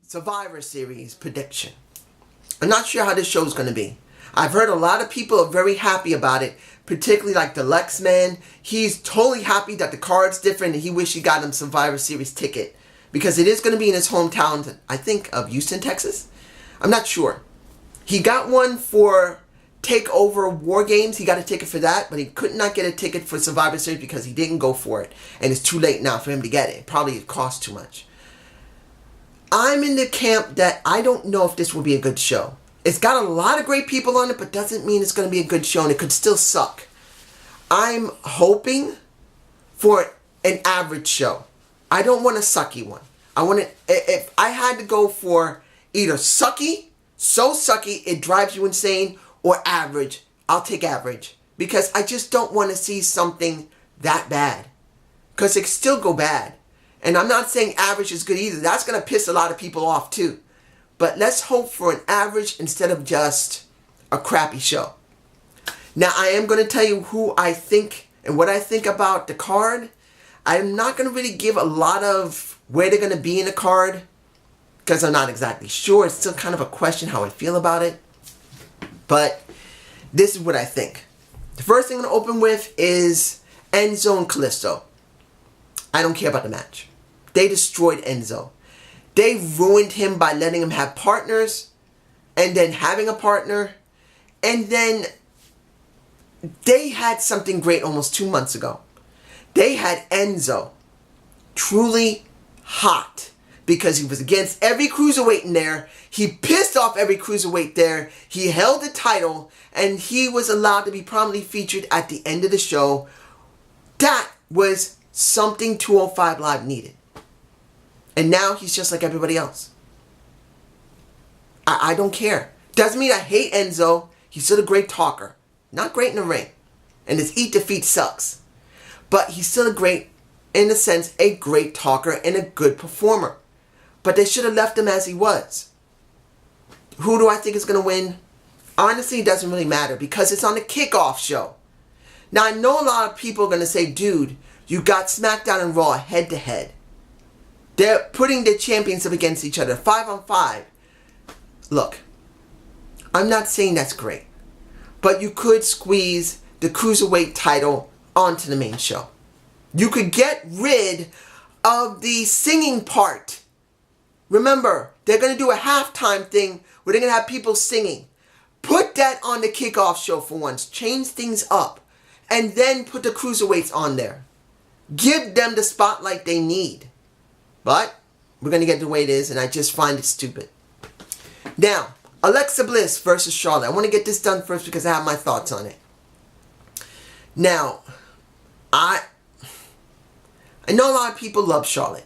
Survivor Series prediction. I'm not sure how this show is going to be. I've heard a lot of people are very happy about it, particularly like the Lex man. He's totally happy that the card's different and he wished he got him Survivor Series ticket because it is going to be in his hometown, I think, of Houston, Texas. I'm not sure. He got one for Takeover War Games. He got a ticket for that, but he could not get a ticket for Survivor Series because he didn't go for it. And it's too late now for him to get it. Probably it costs too much. I'm in the camp that I don't know if this will be a good show. It's got a lot of great people on it, but doesn't mean it's going to be a good show, and it could still suck. I'm hoping for an average show. I don't want a sucky one. I want it. If I had to go for either sucky, so sucky it drives you insane, or average, I'll take average. Because I just don't want to see something that bad. Because it could still go bad. And I'm not saying average is good either. That's going to piss a lot of people off too. But let's hope for an average instead of just a crappy show. Now, I am going to tell you who I think and what I think about the card. I'm not going to really give a lot of where they're going to be in the card because I'm not exactly sure. It's still kind of a question how I feel about it. But this is what I think. The first thing I'm going to open with is Endzone Kalisto. I don't care about the match. They destroyed Enzo. They ruined him by letting him have partners and then having a partner. And then they had something great almost 2 months ago. They had Enzo truly hot because he was against every cruiserweight in there. He pissed off every cruiserweight there. He held the title and he was allowed to be prominently featured at the end of the show. That was something 205 Live needed. And now he's just like everybody else. I don't care. Doesn't mean I hate Enzo. He's still a great talker. Not great in the ring. And his eat defeat sucks. But he's still a great, in a sense, a great talker and a good performer. But they should have left him as he was. Who do I think is going to win? Honestly, it doesn't really matter because it's on the kickoff show. Now, I know a lot of people are going to say, dude, you got SmackDown and Raw head to head. They're putting their champions up against each other, 5-on-5. Look, I'm not saying that's great. But you could squeeze the Cruiserweight title onto the main show. You could get rid of the singing part. Remember, they're going to do a halftime thing where they're going to have people singing. Put that on the kickoff show for once. Change things up. And then put the Cruiserweights on there. Give them the spotlight they need. But we're going to get the way it is, and I just find it stupid. Now, Alexa Bliss versus Charlotte. I want to get this done first because I have my thoughts on it. Now, I know a lot of people love Charlotte.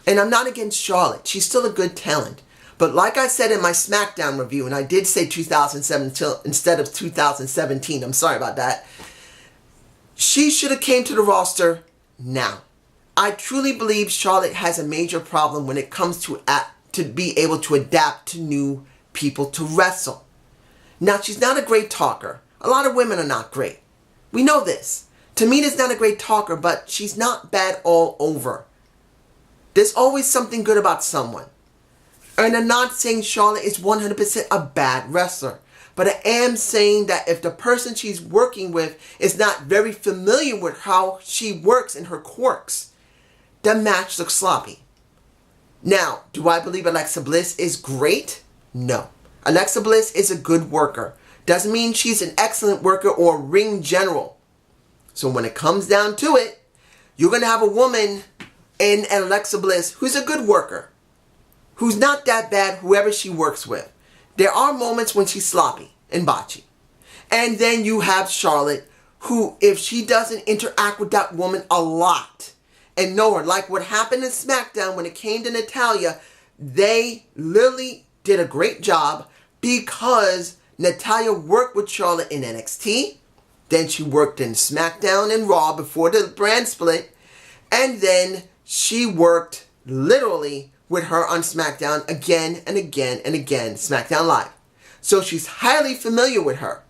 And I'm not against Charlotte. She's still a good talent. But like I said in my SmackDown review, and I did say 2007 instead of 2017. I'm sorry about that. She should have came to the roster now. I truly believe Charlotte has a major problem when it comes to be able to adapt to new people to wrestle. Now, she's not a great talker. A lot of women are not great. We know this. Tamina's not a great talker, but she's not bad all over. There's always something good about someone. And I'm not saying Charlotte is 100% a bad wrestler. But I am saying that if the person she's working with is not very familiar with how she works and her quirks, the match looks sloppy. Now, do I believe Alexa Bliss is great? No. Alexa Bliss is a good worker. Doesn't mean she's an excellent worker or ring general. So when it comes down to it, you're going to have a woman in Alexa Bliss who's a good worker. Who's not that bad, whoever she works with. There are moments when she's sloppy and botchy. And then you have Charlotte, who, if she doesn't interact with that woman a lot and know her, like what happened in SmackDown when it came to Natalya, they literally did a great job because Natalya worked with Charlotte in NXT. Then she worked in SmackDown and Raw before the brand split. And then she worked literally with her on SmackDown again and again and again, SmackDown Live. So she's highly familiar with her.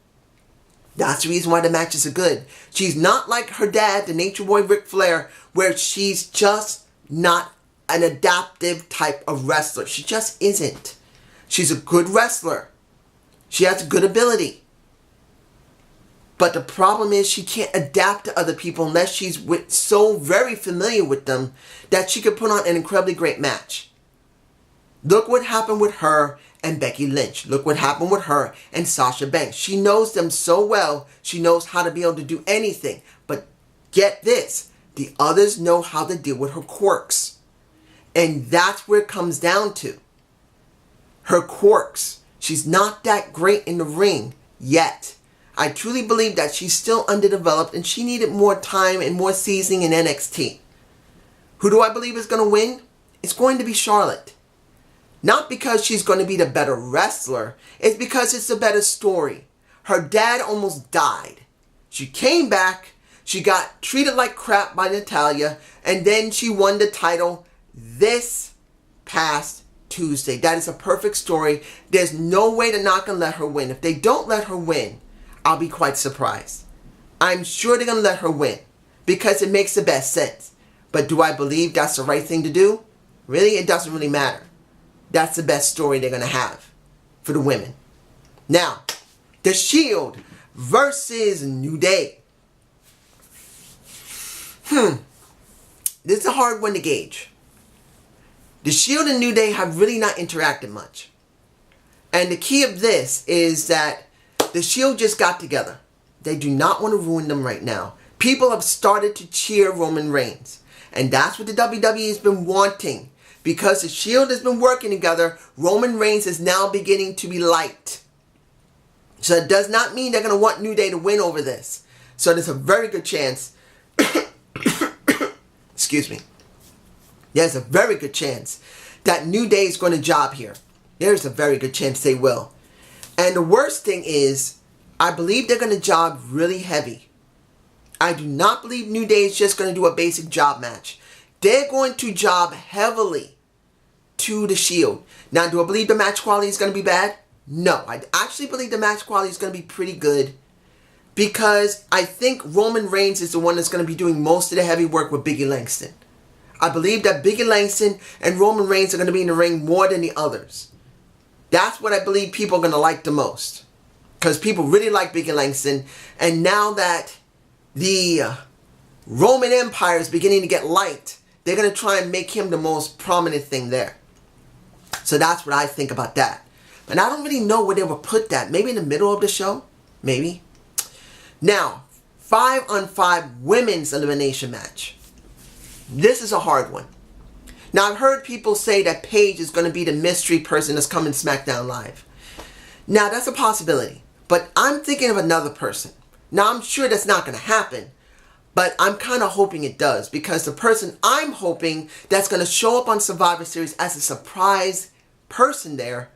That's the reason why the matches are good. She's not like her dad, the Nature Boy Ric Flair, where she's just not an adaptive type of wrestler. She just isn't. She's a good wrestler. She has good ability. But the problem is she can't adapt to other people unless she's so very familiar with them that she could put on an incredibly great match. Look what happened with her and Becky Lynch. Look what happened with her and Sasha Banks. She knows them so well. She knows how to be able to do anything. But get this. The others know how to deal with her quirks. And that's where it comes down to. Her quirks. She's not that great in the ring yet. I truly believe that she's still underdeveloped and she needed more time and more seasoning in NXT. Who do I believe is going to win? It's going to be Charlotte. Not because she's going to be the better wrestler. It's because it's a better story. Her dad almost died. She came back. She got treated like crap by Natalya. And then she won the title this past Tuesday. That is a perfect story. There's no way they're not going to let her win. If they don't let her win, I'll be quite surprised. I'm sure they're going to let her win because it makes the best sense. But do I believe that's the right thing to do? Really? It doesn't really matter. That's the best story they're going to have for the women. Now, The Shield versus New Day. This is a hard one to gauge. The Shield and New Day have really not interacted much. And the key of this is that the Shield just got together. They do not want to ruin them right now. People have started to cheer Roman Reigns. And that's what the WWE has been wanting. Because the Shield has been working together, Roman Reigns is now beginning to be liked. So it does not mean they're going to want New Day to win over this. So there's a very good chance. Excuse me. There's a very good chance that New Day is going to job here. There's a very good chance they will. And the worst thing is, I believe they're going to job really heavy. I do not believe New Day is just going to do a basic job match. They're going to job heavily to the Shield. Now, do I believe the match quality is going to be bad? No. I actually believe the match quality is going to be pretty good. Because I think Roman Reigns is the one that's going to be doing most of the heavy work with Biggie Langston. I believe that Biggie Langston and Roman Reigns are going to be in the ring more than the others. That's what I believe people are going to like the most. Because people really like Biggie Langston. And now that the Roman Empire is beginning to get liked, they're going to try and make him the most prominent thing there. So that's what I think about that. And I don't really know where they would put that. Maybe in the middle of the show? Maybe. Now, 5-on-5 women's elimination match. This is a hard one. Now, I've heard people say that Paige is going to be the mystery person that's coming SmackDown Live. Now, that's a possibility. But I'm thinking of another person. Now, I'm sure that's not going to happen. But I'm kind of hoping it does. Because the person I'm hoping that's going to show up on Survivor Series as a surprise person there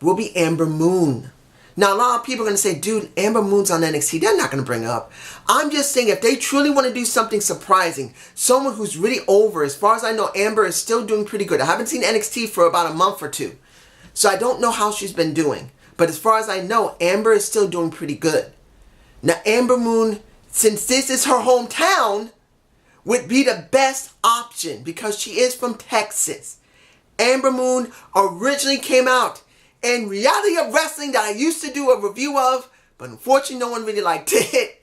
will be Amber Moon. Now, a lot of people are going to say, dude, Amber Moon's on NXT. They're not going to bring her up. I'm just saying, if they truly want to do something surprising, someone who's really over, as far as I know, Amber is still doing pretty good. I haven't seen NXT for about a month or two. So I don't know how she's been doing. But as far as I know, Amber is still doing pretty good. Now, Amber Moon, since this is her hometown, would be the best option because she is from Texas. Amber Moon originally came out in Reality of Wrestling that I used to do a review of, but unfortunately no one really liked it.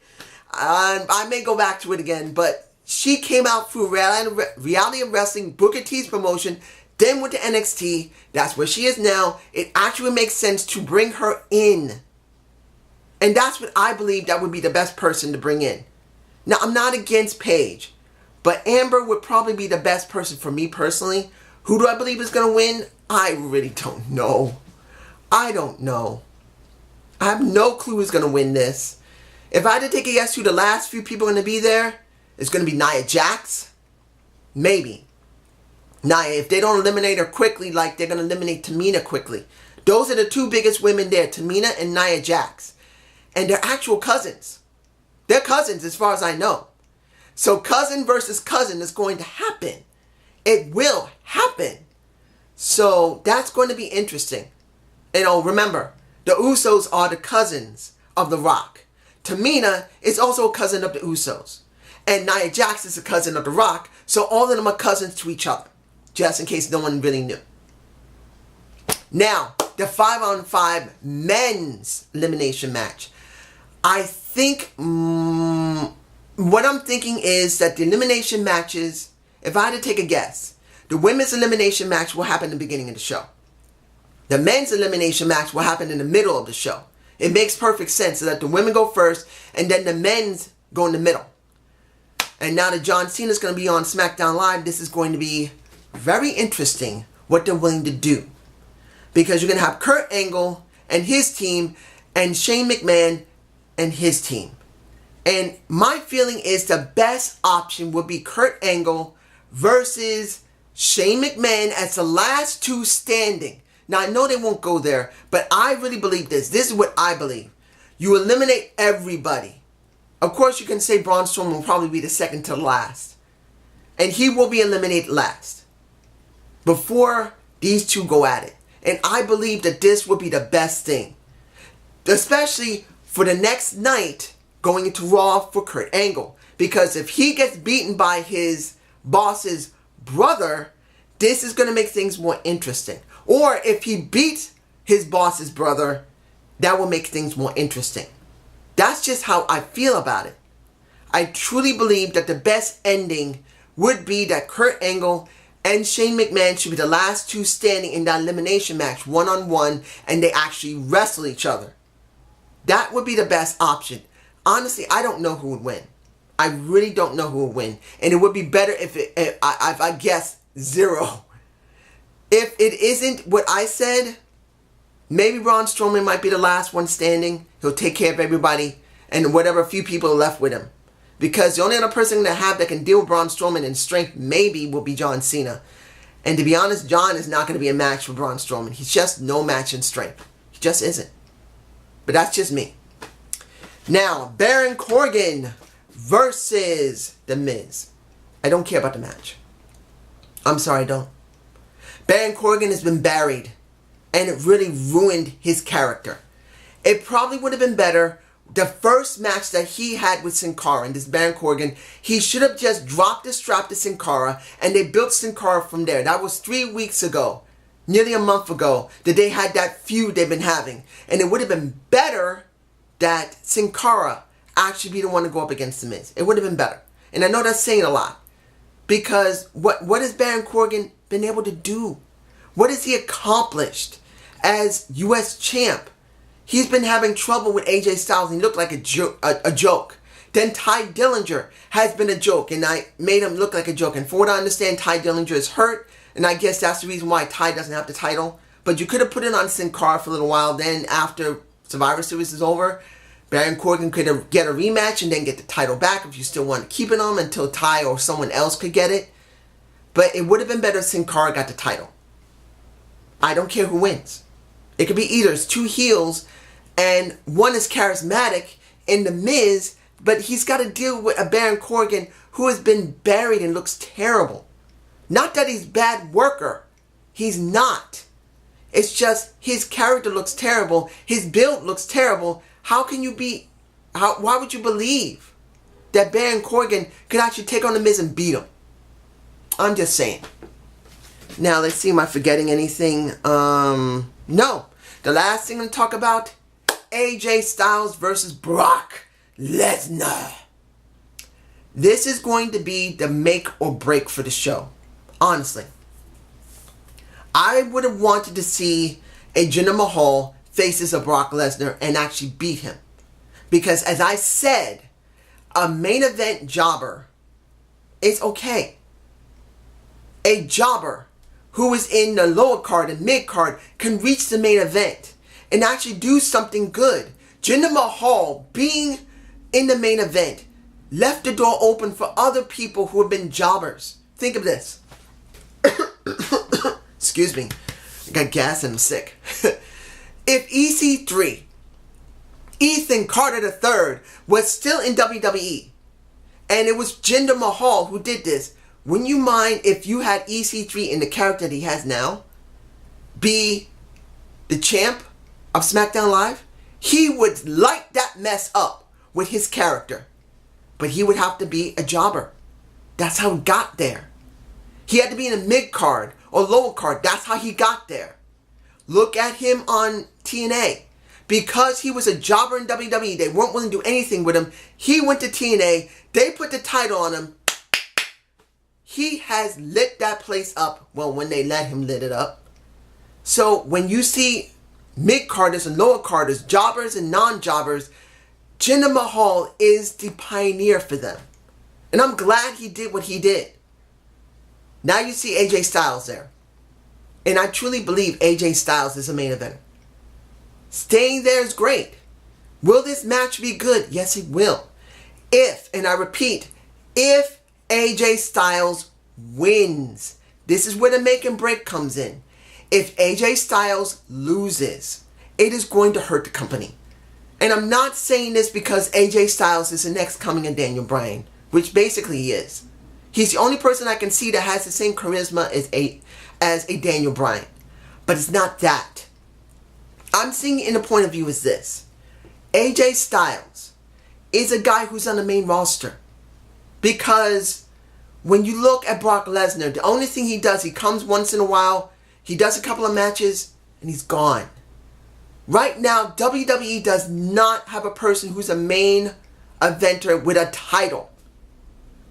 I may go back to it again, but she came out through Reality of Wrestling, Booker T's promotion, then went to NXT. That's where she is now. It actually makes sense to bring her in. And that's what I believe that would be the best person to bring in. Now, I'm not against Paige, but Amber would probably be the best person for me personally. Who do I believe is going to win? I really don't know. I don't know. I have no clue who's going to win this. If I had to take a guess who the last few people are going to be there, it's going to be Nia Jax. Maybe. Nia, if they don't eliminate her quickly, like they're going to eliminate Tamina quickly. Those are the two biggest women there, Tamina and Nia Jax. And they're actual cousins. They're cousins as far as I know. So cousin versus cousin is going to happen. It will happen. So that's going to be interesting. And remember, the Usos are the cousins of The Rock. Tamina is also a cousin of the Usos. And Nia Jax is a cousin of The Rock. So all of them are cousins to each other. just in case no one really knew. Now, the 5-on-5 men's elimination match. I think, what I'm thinking is that the elimination matches, if I had to take a guess, the women's elimination match will happen in the beginning of the show. The men's elimination match will happen in the middle of the show. It makes perfect sense so that the women go first and then the men's go in the middle. And now that John Cena is going to be on SmackDown Live, this is going to be very interesting what they're willing to do. Because you're going to have Kurt Angle and his team and Shane McMahon and his team. And my feeling is the best option would be Kurt Angle versus Shane McMahon as the last two standing. Now, I know they won't go there, but I really believe this. This is what I believe. You eliminate everybody. Of course, you can say Braun Strowman will probably be the second to last. And he will be eliminated last. Before these two go at it. And I believe that this would be the best thing. Especially for the next night going into Raw for Kurt Angle. Because if he gets beaten by his boss's brother, this is going to make things more interesting. Or if he beats his boss's brother, that will make things more interesting. That's just how I feel about it. I truly believe that the best ending would be that Kurt Angle and Shane McMahon should be the last two standing in that elimination match, one-on-one, and they actually wrestle each other. That would be the best option. Honestly, I don't know who would win. I really don't know who would win. And it would be better if I guess zero. If it isn't what I said, maybe Braun Strowman might be the last one standing. He'll take care of everybody and whatever few people are left with him. Because the only other person that can deal with Braun Strowman in strength maybe will be John Cena. And to be honest, John is not going to be a match for Braun Strowman. He's just no match in strength. He just isn't. But that's just me. Now, Baron Corgan versus The Miz. I don't care about the match. I'm sorry, I don't. Baron Corgan has been buried, and it really ruined his character. It probably would have been better, the first match that he had with Sin Cara, and this Baron Corgan, he should have just dropped the strap to Sin Cara, and they built Sin Cara from there. That was 3 weeks ago, nearly a month ago, that they had that feud they've been having. And it would have been better that Sin Cara actually be the one to go up against The Miz. It would have been better. And I know that's saying a lot. Because what has Baron Corgan been able to do? What has he accomplished as U.S. champ? He's been having trouble with AJ Styles and he looked like a joke. Then Ty Dillinger has been a joke and I made him look like a joke. And for what I understand, Ty Dillinger is hurt. And I guess that's the reason why Ty doesn't have the title. But you could have put it on Sin Cara for a little while. Then after Survivor Series is over, Baron Corgan could get a rematch and then get the title back if you still want to keep it on until Ty or someone else could get it. But it would have been better if Sin Cara got the title. I don't care who wins. It could be either it's two heels and one is charismatic in The Miz, but he's got to deal with a Baron Corgan who has been buried and looks terrible. Not that he's a bad worker. He's not. It's just his character looks terrible. His build looks terrible. How can you be... why would you believe that Baron Corgan could actually take on The Miz and beat him? I'm just saying. Now, let's see. Am I forgetting anything? No. The last thing I'm going to talk about, AJ Styles versus Brock Lesnar. This is going to be the make or break for the show. Honestly. I would have wanted to see a Jinder Mahal faces a Brock Lesnar and actually beat him. Because as I said, a main event jobber is okay. A jobber who is in the lower card and mid card can reach the main event and actually do something good. Jinder Mahal being in the main event left the door open for other people who have been jobbers. Think of this. Excuse me. I got gas and I'm sick. If EC3, Ethan Carter III, was still in WWE and it was Jinder Mahal who did this, wouldn't you mind if you had EC3 in the character that he has now be the champ of SmackDown Live? He would light that mess up with his character. But he would have to be a jobber. That's how he got there. He had to be in a mid card or lower card. That's how he got there. Look at him on TNA. Because he was a jobber in WWE, they weren't willing to do anything with him. He went to TNA. They put the title on him. He has lit that place up. Well, when they let him lit it up. So when you see mid-carders and lower-carders, jobbers and non-jobbers, Jinder Mahal is the pioneer for them. And I'm glad he did what he did. Now you see AJ Styles there. And I truly believe AJ Styles is a main event. Staying there is great. Will this match be good? Yes, it will. If, and I repeat, if AJ Styles wins. This is where the make and break comes in. If AJ Styles loses, it is going to hurt the company. And I'm not saying this because AJ Styles is the next coming of Daniel Bryan, which basically he is. He's the only person I can see that has the same charisma as a Daniel Bryan. But it's not that. I'm seeing it in the point of view is this. AJ Styles is a guy who's on the main roster. Because when you look at Brock Lesnar, the only thing he does, he comes once in a while, he does a couple of matches, and he's gone. Right now, WWE does not have a person who's a main eventer with a title.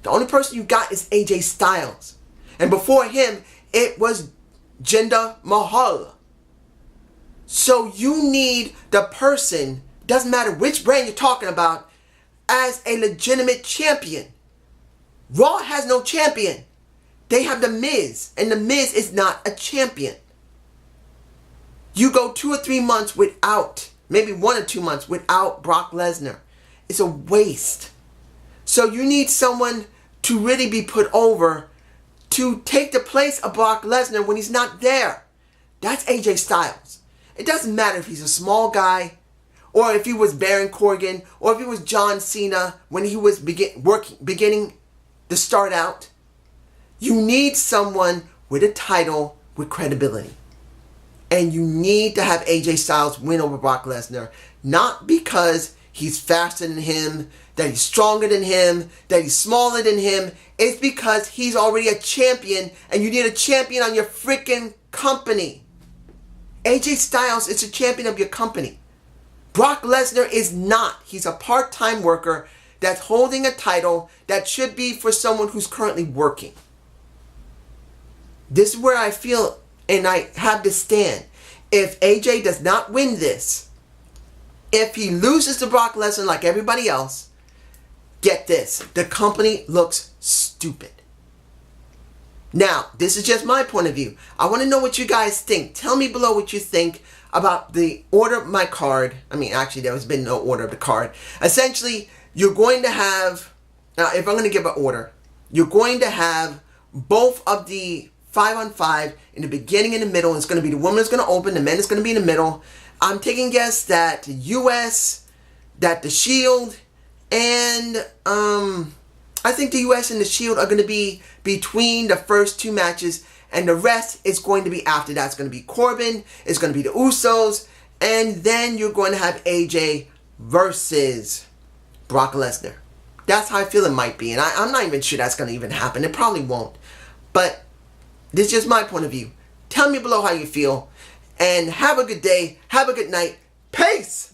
The only person you got is AJ Styles. And before him, it was Jinder Mahal. So you need the person, doesn't matter which brand you're talking about, as a legitimate champion. Raw has no champion. They have The Miz, and The Miz is not a champion. You go 2 or 3 months without, maybe 1 or 2 months without Brock Lesnar. It's a waste. So you need someone to really be put over to take the place of Brock Lesnar when he's not there. That's AJ Styles. It doesn't matter if he's a small guy, or if he was Baron Corgan, or if he was John Cena when he was beginning to start out. You need someone with a title with credibility. And you need to have AJ Styles win over Brock Lesnar. Not because he's faster than him, that he's stronger than him, that he's smaller than him. It's because he's already a champion, and you need a champion on your freaking company. AJ Styles is a champion of your company. Brock Lesnar is not. He's a part-time worker that's holding a title that should be for someone who's currently working. This is where I feel, and I have to stand. If AJ does not win this, if he loses to Brock Lesnar like everybody else, get this, the company looks stupid. Now, this is just my point of view. I want to know what you guys think. Tell me below what you think about the order of my card. I mean, actually, there has been no order of the card. Essentially, you're going to have, now if I'm going to give an order, you're going to have both of the 5-on-5 in the beginning and the middle. It's going to be the woman that's going to open, the man is going to be in the middle. I'm taking a guess that the US, that the Shield, and I think the US and the Shield are going to be between the first 2 matches, and the rest is going to be after that. It's going to be Corbin, it's going to be the Usos, and then you're going to have AJ versus Brock Lesnar. That's how I feel it might be, and I'm not even sure that's going to even happen. It probably won't. But this is just my point of view. Tell me below how you feel, and have a good day, have a good night. Peace!